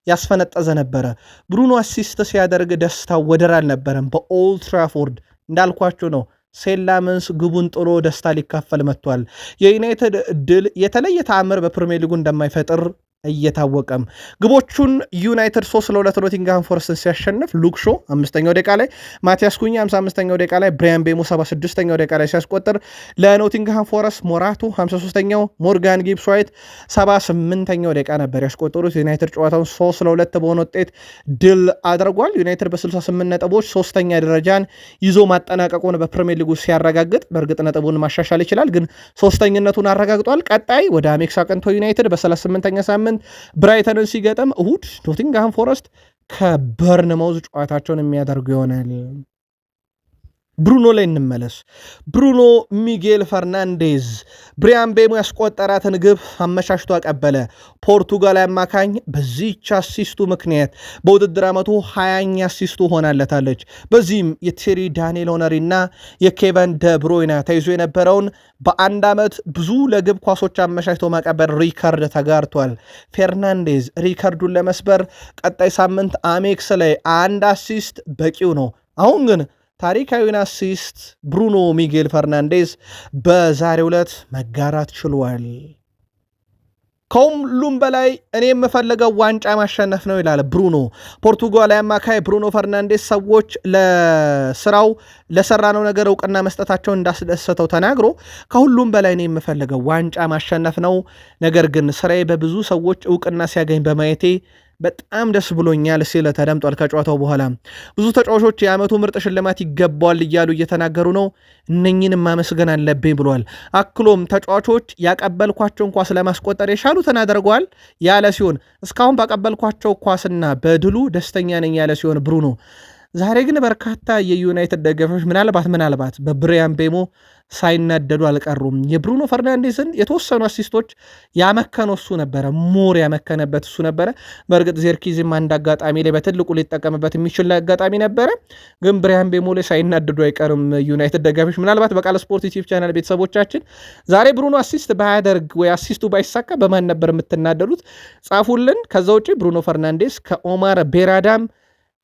ያስፈነጠዘ ነበረ። ብሩኖ አሲስት ሲያደርግ ደስታው ወደር አልነበረም። በኦልድ ትራፎርድ እንዳልኳችሁ ነው። ሴን ላመንስ ግቡን ጥሎ ደስታ ሊካፈል መጥቷል። የዩናይትድ ድል የተለየ ተአምር በፕሪሚየር ሊጉ እንደማይፈጥር እየታወቀም ግቦቹን ዩናይትድ 3-2 ኖቲንግሃም ፎረስትን ሲያሸንፍ ሉክ ሾ 5ኛው ደቂቃ ላይ፣ ማቲያስ ኩኛ 55ኛው ደቂቃ ላይ፣ ብራያን ቤሞ 76ኛው ደቂቃ ላይ ሲያስቆጥር ለኖቲንግሃም ፎረስት ሞራቱ 53ኛው፣ ሞርጋን ጊብስ ዋይት 78ኛው ደቂቃ ነበር ያስቆጠሩት። ዩናይትድ ጨዋታውን 3-2 በሆነ ውጤት ድል አድርጓል። ዩናይትድ በ68 ነጥቦች 3ኛ ደረጃን ይዞ ማጠናቀቁን በፕሪሚየር ሊጉ ሲያረጋግጥ፣ በእርግጥ ነጥቡን ማሻሻል ይችላል፣ ግን 3ኝነቱን አረጋግጧል። ቀጣይ ወደ አሜክስ አቅንቶ ዩናይትድ በ38ኛ ሳምንት ብራይተንን ሲገጥም እሁድ ኖቲንግሃም ፎረስት ከበርንማውዝ ጨዋታቸውን የሚያደርጉ ይሆናል። ብሩኖ ላይ እንመለስ። ብሩኖ ሚጌል ፈርናንዴዝ ብራያን ቤሞ ያስቆጠራትን ግብ አመቻችቶ አቀበለ። ፖርቱጋል አማካኝ በዚህች አሲስቱ ምክንያት በውድድር ዓመቱ 20ኛ አሲስቱ ሆናለታለች። በዚህም የቴሪ ዳንኤል ሆነሪ እና የኬቨን ደብሮይና ተይዞ የነበረውን በአንድ ዓመት ብዙ ለግብ ኳሶች አመቻችቶ ማቀበል ሪከርድ ተጋርቷል። ፈርናንዴዝ ሪከርዱን ለመስበር ቀጣይ ሳምንት አሜክስ ላይ አንድ አሲስት በቂው ነው። አሁን ግን ታሪካዊን አሲስት ብሩኖ ሚጌል ፈርናንዴዝ በዛሬው ዕለት መጋራት ችሏል። ከሁሉም በላይ እኔ የምፈልገው ዋንጫ ማሸነፍ ነው ይላል ብሩኖ። ፖርቱጋላዊ አማካይ ብሩኖ ፈርናንዴዝ ሰዎች ለስራው ለሰራነው ነገር እውቅና መስጠታቸውን እንዳስደሰተው ተናግሮ ከሁሉም በላይ እኔ የምፈልገው ዋንጫ ማሸነፍ ነው፣ ነገር ግን ስራዬ በብዙ ሰዎች እውቅና ሲያገኝ በማየቴ በጣም ደስ ብሎኛል ሲል ተደምጧል። ከጨዋታው በኋላ ብዙ ተጫዋቾች የዓመቱ ምርጥ ሽልማት ይገባዋል እያሉ እየተናገሩ ነው፣ እነኝንም ማመስገን አለብኝ ብሏል። አክሎም ተጫዋቾች ያቀበልኳቸውን ኳስ ለማስቆጠር የቻሉትን አድርገዋል ያለ ሲሆን እስካሁን ባቀበልኳቸው ኳስና በድሉ ደስተኛ ነኝ ያለ ሲሆን ብሩኖ ዛሬ ግን በርካታ የዩናይትድ ደጋፊዎች ምናልባት በብሪያን ቤሞ ሳይናደዱ አልቀሩም። የብሩኖ ፈርናንዴስን የተወሰኑ አሲስቶች ያመከነው እሱ ነበረ፣ ሞር ያመከነበት እሱ ነበረ። በእርግጥ ዜርኪዝም አንድ አጋጣሚ ላይ በትልቁ ሊጠቀምበት የሚችል አጋጣሚ ነበረ፣ ግን ብሪያን ቤሞ ላይ ሳይናደዱ አይቀርም ዩናይትድ ደጋፊዎች። ምናልባት በቃል ስፖርት ዩቲዩብ ቻናል ቤተሰቦቻችን ዛሬ ብሩኖ አሲስት ባያደርግ ወይ አሲስቱ ባይሳካ በማን ነበር የምትናደዱት? ጻፉልን። ከዛ ውጭ ብሩኖ ፈርናንዴስ ከኦማር ቤራዳም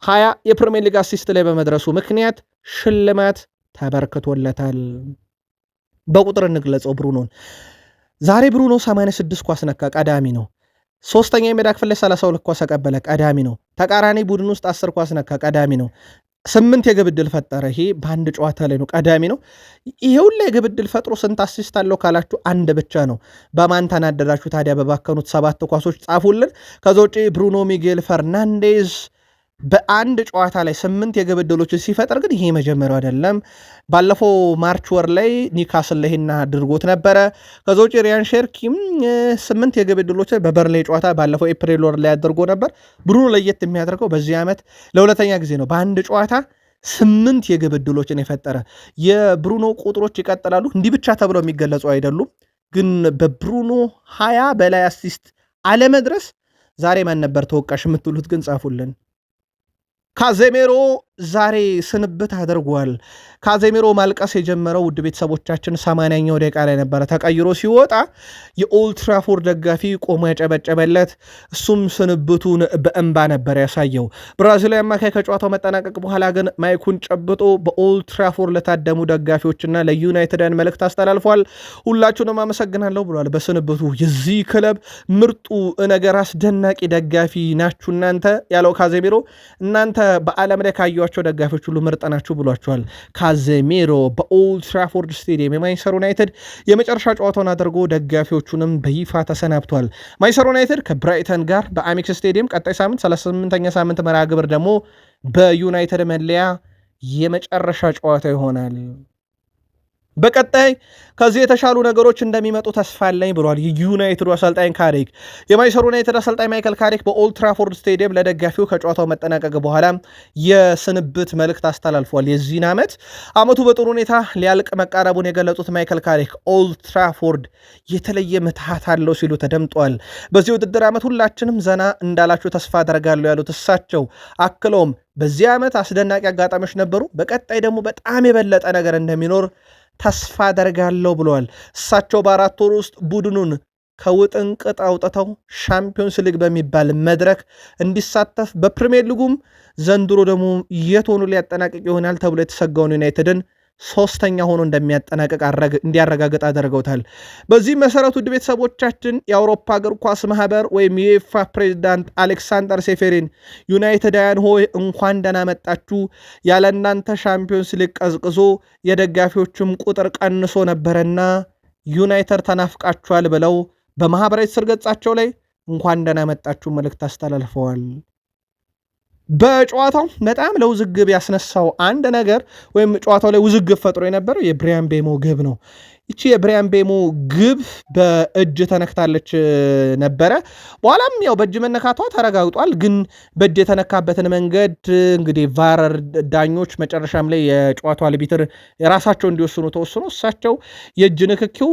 20 የፕሪሚየር ሊግ አሲስት ላይ በመድረሱ ምክንያት ሽልማት ተበርክቶለታል። በቁጥር እንግለጸው ብሩኖን። ዛሬ ብሩኖ 86 ኳስ ነካ፣ ቀዳሚ ነው። ሶስተኛ የሜዳ ክፍል ላይ 32 ኳስ አቀበለ፣ ቀዳሚ ነው። ተቃራኒ ቡድን ውስጥ 10 ኳስ ነካ፣ ቀዳሚ ነው። 8 የግብ ዕድል ፈጠረ፣ ይሄ በአንድ ጨዋታ ላይ ነው፣ ቀዳሚ ነው። ይሄ ሁሉ የግብ ዕድል ፈጥሮ ስንት አሲስት አለው ካላችሁ አንድ ብቻ ነው። በማን ተናደዳችሁ ታዲያ? በባከኑት 7 ኳሶች ጻፉልን። ከዛ ውጪ ብሩኖ ሚጌል ፈርናንዴዝ በአንድ ጨዋታ ላይ 8 የግብ ዕድሎችን ሲፈጥር ግን ይሄ መጀመሪያው አይደለም። ባለፈው ማርች ወር ላይ ኒካስል ላይ አድርጎት ነበረ። ከዛ ውጭ ሪያን ሼርኪም 8 የግብ ዕድሎችን በበርንሌይ ጨዋታ ባለፈው ኤፕሪል ወር ላይ አድርጎ ነበር። ብሩኖ ለየት የሚያደርገው በዚህ ዓመት ለሁለተኛ ጊዜ ነው በአንድ ጨዋታ 8 የግብ ዕድሎችን የፈጠረ። የብሩኖ ቁጥሮች ይቀጥላሉ፣ እንዲህ ብቻ ተብለው የሚገለጹ አይደሉም። ግን በብሩኖ 20 በላይ አሲስት አለመድረስ ዛሬ ማን ነበር ተወቃሽ የምትሉት? ግን ጻፉልን። ካዜሜሮ ዛሬ ስንብት አድርጓል። ካዜሜሮ ማልቀስ የጀመረው ውድ ቤተሰቦቻችን 80ኛው ደቂቃ ላይ ነበረ። ተቀይሮ ሲወጣ የኦልትራፎርድ ደጋፊ ቆሞ ያጨበጨበለት፣ እሱም ስንብቱን በእንባ ነበር ያሳየው። ብራዚላዊ አማካይ ከጨዋታው መጠናቀቅ በኋላ ግን ማይኩን ጨብጦ በኦልትራፎርድ ለታደሙ ደጋፊዎችና ለዩናይትድን መልእክት አስተላልፏል። ሁላችሁንም አመሰግናለሁ ብሏል። በስንብቱ የዚህ ክለብ ምርጡ ነገር አስደናቂ ደጋፊ ናችሁ እናንተ ያለው ካዜሜሮ እናንተ በዓለም ላይ ካየኋቸው ደጋፊዎች ሁሉ ምርጥ ናችሁ ብሏቸዋል። ካዜሜሮ በኦልድ ትራፎርድ ስቴዲየም የማንቸስተር ዩናይትድ የመጨረሻ ጨዋታውን አድርጎ ደጋፊዎቹንም በይፋ ተሰናብቷል። ማንቸስተር ዩናይትድ ከብራይተን ጋር በአሜክስ ስቴዲየም ቀጣይ ሳምንት 38ኛ ሳምንት መርሃ ግብር ደግሞ በዩናይትድ መለያ የመጨረሻ ጨዋታ ይሆናል። በቀጣይ ከዚህ የተሻሉ ነገሮች እንደሚመጡ ተስፋ አለኝ ብሏል የዩናይትዱ አሰልጣኝ ካሪክ። የማንቸስተር ዩናይትድ አሰልጣኝ ማይከል ካሪክ በኦልድ ትራፎርድ ስቴዲየም ለደጋፊው ከጨዋታው መጠናቀቅ በኋላ የስንብት መልእክት አስተላልፏል። የዚህን ዓመቱ በጥሩ ሁኔታ ሊያልቅ መቃረቡን የገለጹት ማይከል ካሪክ ኦልድ ትራፎርድ የተለየ ምትሃት አለው ሲሉ ተደምጧል። በዚህ ውድድር ዓመት ሁላችንም ዘና እንዳላችሁ ተስፋ አደርጋለሁ ያሉት እሳቸው አክለውም በዚህ ዓመት አስደናቂ አጋጣሚዎች ነበሩ፣ በቀጣይ ደግሞ በጣም የበለጠ ነገር እንደሚኖር ተስፋ አደርጋለሁ ብለዋል። እሳቸው በ4 ወር ውስጥ ቡድኑን ከውጥንቅጥ አውጥተው ሻምፒዮንስ ሊግ በሚባል መድረክ እንዲሳተፍ በፕሪሚየር ሊጉም ዘንድሮ ደግሞ የት ሆኖ ሊያጠናቅቅ ይሆናል ተብሎ የተሰጋውን ዩናይትድን 3ኛ ሆኖ እንደሚያጠናቅቅ እንዲያረጋግጥ አደረገውታል። በዚህ መሰረቱ ውድ ቤተሰቦቻችን የአውሮፓ እግር ኳስ ማህበር ወይም የዩኤፋ ፕሬዚዳንት አሌክሳንደር ሴፌሪን ዩናይትዳውያን ሆይ እንኳን ደህና መጣችሁ፣ ያለ እናንተ ሻምፒዮንስ ሊግ ቀዝቅዞ የደጋፊዎችም ቁጥር ቀንሶ ነበረና ዩናይትድ ተናፍቃችኋል ብለው በማህበራዊ ትስስር ገጻቸው ላይ እንኳን ደህና መጣችሁ መልእክት አስተላልፈዋል። በጨዋታው በጣም ለውዝግብ ያስነሳው አንድ ነገር ወይም ጨዋታው ላይ ውዝግብ ፈጥሮ የነበረው የብሪያን ቤሞ ግብ ነው። ይቺ የብሪያን ቤሞ ግብ በእጅ ተነክታለች ነበረ። በኋላም ያው በእጅ መነካቷ ተረጋግጧል። ግን በእጅ የተነካበትን መንገድ እንግዲህ ቫር ዳኞች መጨረሻም ላይ የጨዋታው አልቢትር የራሳቸው እንዲወስኑ ተወስኖ እሳቸው የእጅ ንክኪው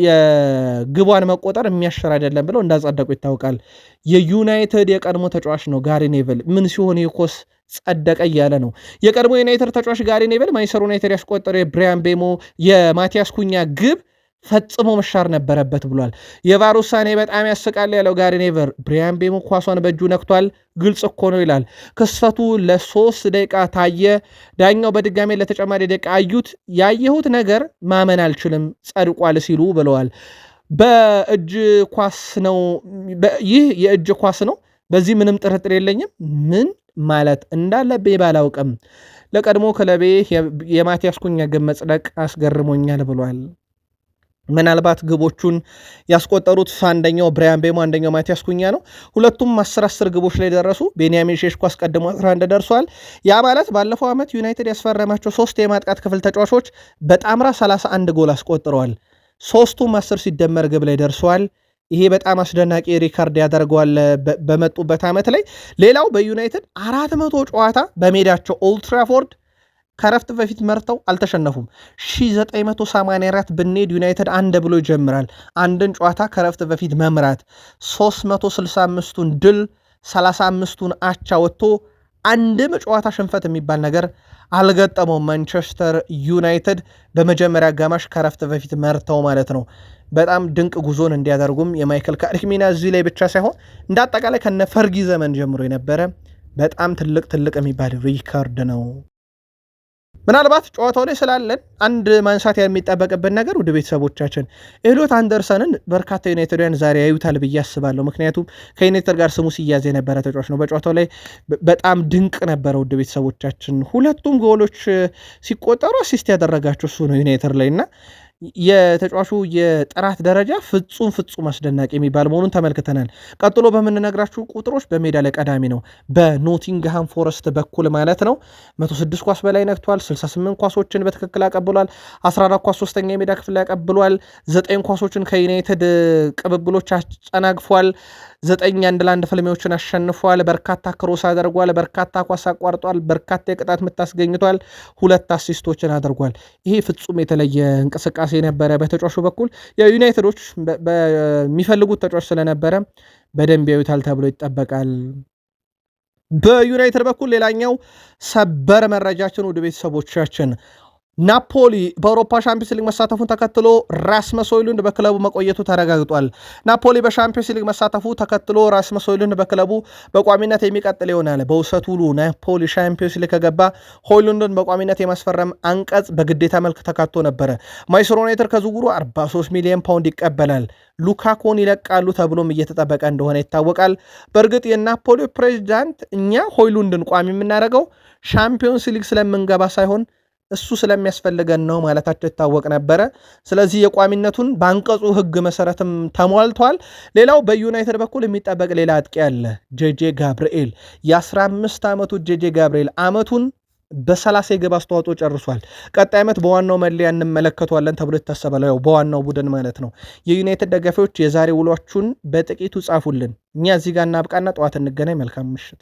የግቧን መቆጠር የሚያሸር አይደለም ብለው እንዳጸደቁ ይታወቃል። የዩናይትድ የቀድሞ ተጫዋች ነው ጋሪ ኔቭል ምን ሲሆን የኮስ ጸደቀ እያለ ነው። የቀድሞ ዩናይትድ ተጫዋች ጋሪ ኔቭል ማንቸስተር ዩናይትድ ያስቆጠረው የብሪያን ቤሞ የማቲያስ ኩኛ ግብ ፈጽሞ መሻር ነበረበት ብሏል። የቫር ውሳኔ በጣም ያስቃል ያለው ጋሪ ኔቭል ብሪያን ቤሞ ኳሷን በእጁ ነክቷል፣ ግልጽ እኮ ነው ይላል። ክስተቱ ለ3 ደቂቃ ታየ። ዳኛው በድጋሜ ለተጨማሪ ደቂቃ አዩት። ያየሁት ነገር ማመን አልችልም፣ ጸድቋል ሲሉ ብለዋል። በእጅ ኳስ ነው፣ ይህ የእጅ ኳስ ነው፣ በዚህ ምንም ጥርጥር የለኝም። ምን ማለት እንዳለብኝ ባላውቅም ለቀድሞ ክለቤ የማቲያስ ኩኛ ግብ መጽደቅ አስገርሞኛል ብሏል። ምናልባት ግቦቹን ያስቆጠሩት አንደኛው ብራያን ቤሞ አንደኛው ማቲያስ ኩኛ ነው። ሁለቱም 10 ግቦች ላይ ደረሱ። ቤንያሚን ሼሽኮ አስቀድሞ 11 ደርሷል። ያ ማለት ባለፈው ዓመት ዩናይትድ ያስፈረማቸው 3 የማጥቃት ክፍል ተጫዋቾች በጣምራ 31 ጎል አስቆጥረዋል። ሶስቱም 10 ሲደመር ግብ ላይ ደርሰዋል። ይሄ በጣም አስደናቂ ሪካርድ ያደርገዋል በመጡበት ዓመት ላይ። ሌላው በዩናይትድ 400 ጨዋታ በሜዳቸው ኦልድ ትራፎርድ ከረፍት በፊት መርተው አልተሸነፉም። 1984 ብንሄድ ዩናይትድ አንድ ብሎ ይጀምራል። አንድን ጨዋታ ከረፍት በፊት መምራት 365ቱን ድል 35ቱን አቻ ወጥቶ አንድም ጨዋታ ሽንፈት የሚባል ነገር አልገጠመው። ማንቸስተር ዩናይትድ በመጀመሪያ አጋማሽ ከረፍት በፊት መርተው ማለት ነው። በጣም ድንቅ ጉዞን እንዲያደርጉም የማይክል ካሪክ ሚና እዚህ ላይ ብቻ ሳይሆን እንደ አጠቃላይ ከነ ፈርጊ ዘመን ጀምሮ የነበረ በጣም ትልቅ የሚባል ሪካርድ ነው። ምናልባት ጨዋታው ላይ ስላለን አንድ ማንሳት የሚጠበቅብን ነገር ውድ ቤተሰቦቻችን ኤሊዮት አንደርሰንን በርካታ ዩናይትድያን ዛሬ ያዩታል ብዬ አስባለሁ። ምክንያቱም ከዩናይትድ ጋር ስሙ ሲያዝ የነበረ ተጫዋች ነው። በጨዋታው ላይ በጣም ድንቅ ነበረ። ውድ ቤተሰቦቻችን ሁለቱም ጎሎች ሲቆጠሩ አሲስት ያደረጋቸው እሱ ነው ዩናይትድ ላይ እና የተጫዋቹ የጥራት ደረጃ ፍጹም አስደናቂ የሚባል መሆኑን ተመልክተናል። ቀጥሎ በምንነግራችሁ ቁጥሮች በሜዳ ላይ ቀዳሚ ነው። በኖቲንግሃም ፎረስት በኩል ማለት ነው 106 ኳስ በላይ ነክቷል። 68 ኳሶችን በትክክል አቀብሏል። 14 ኳስ ሶስተኛ የሜዳ ክፍል ላይ ያቀብሏል። 9 ኳሶችን ከዩናይትድ ቅብብሎች አጨናግፏል። 9 1-1 ፍልሚያዎችን አሸንፏል። በርካታ ክሮስ አድርጓል። በርካታ ኳስ አቋርጧል። በርካታ የቅጣት ምት አስገኝቷል። 2 አሲስቶችን አድርጓል። ይሄ ፍጹም የተለየ እንቅስቃሴ ነበረ በተጫዋቹ በኩል። የዩናይትዶች በሚፈልጉት ተጫዋች ስለነበረ በደንብ ያዩታል ተብሎ ይጠበቃል። በዩናይትድ በኩል ሌላኛው ሰበር መረጃችን ወደ ቤተሰቦቻችን ናፖሊ በአውሮፓ ሻምፒዮንስ ሊግ መሳተፉን ተከትሎ ራስመስ ሆይሉንድ በክለቡ መቆየቱ ተረጋግጧል። ናፖሊ በሻምፒዮንስ ሊግ መሳተፉ ተከትሎ ራስመስ ሆይሉንድ በክለቡ በቋሚነት የሚቀጥል ይሆናል። በውሰት ውሉ ናፖሊ ሻምፒዮንስ ሊግ ከገባ ሆይሉንድን በቋሚነት የማስፈረም አንቀጽ በግዴታ መልክ ተካቶ ነበረ። ማንቸስተር ዩናይትድ ከዝውውሩ 43 ሚሊዮን ፓውንድ ይቀበላል። ሉካኮን ይለቃሉ ተብሎም እየተጠበቀ እንደሆነ ይታወቃል። በእርግጥ የናፖሊ ፕሬዚዳንት እኛ ሆይሉንድን ቋሚ የምናደርገው ሻምፒዮንስ ሊግ ስለምንገባ ሳይሆን እሱ ስለሚያስፈልገን ነው ማለታቸው ይታወቅ ነበረ። ስለዚህ የቋሚነቱን በአንቀጹ ሕግ መሰረትም ተሟልቷል። ሌላው በዩናይትድ በኩል የሚጠበቅ ሌላ አጥቂ አለ፣ ጄጄ ጋብርኤል። የ15 ዓመቱ ጄጄ ጋብርኤል ዓመቱን በ30 የግብ አስተዋጽኦ ጨርሷል። ቀጣይ ዓመት በዋናው መለያ እንመለከተዋለን ተብሎ ይታሰባል። ያው በዋናው ቡድን ማለት ነው። የዩናይትድ ደጋፊዎች የዛሬ ውሏችሁን በጥቂቱ ጻፉልን። እኛ እዚህ ጋር እናብቃና ጠዋት እንገናኝ። መልካም ምሽት።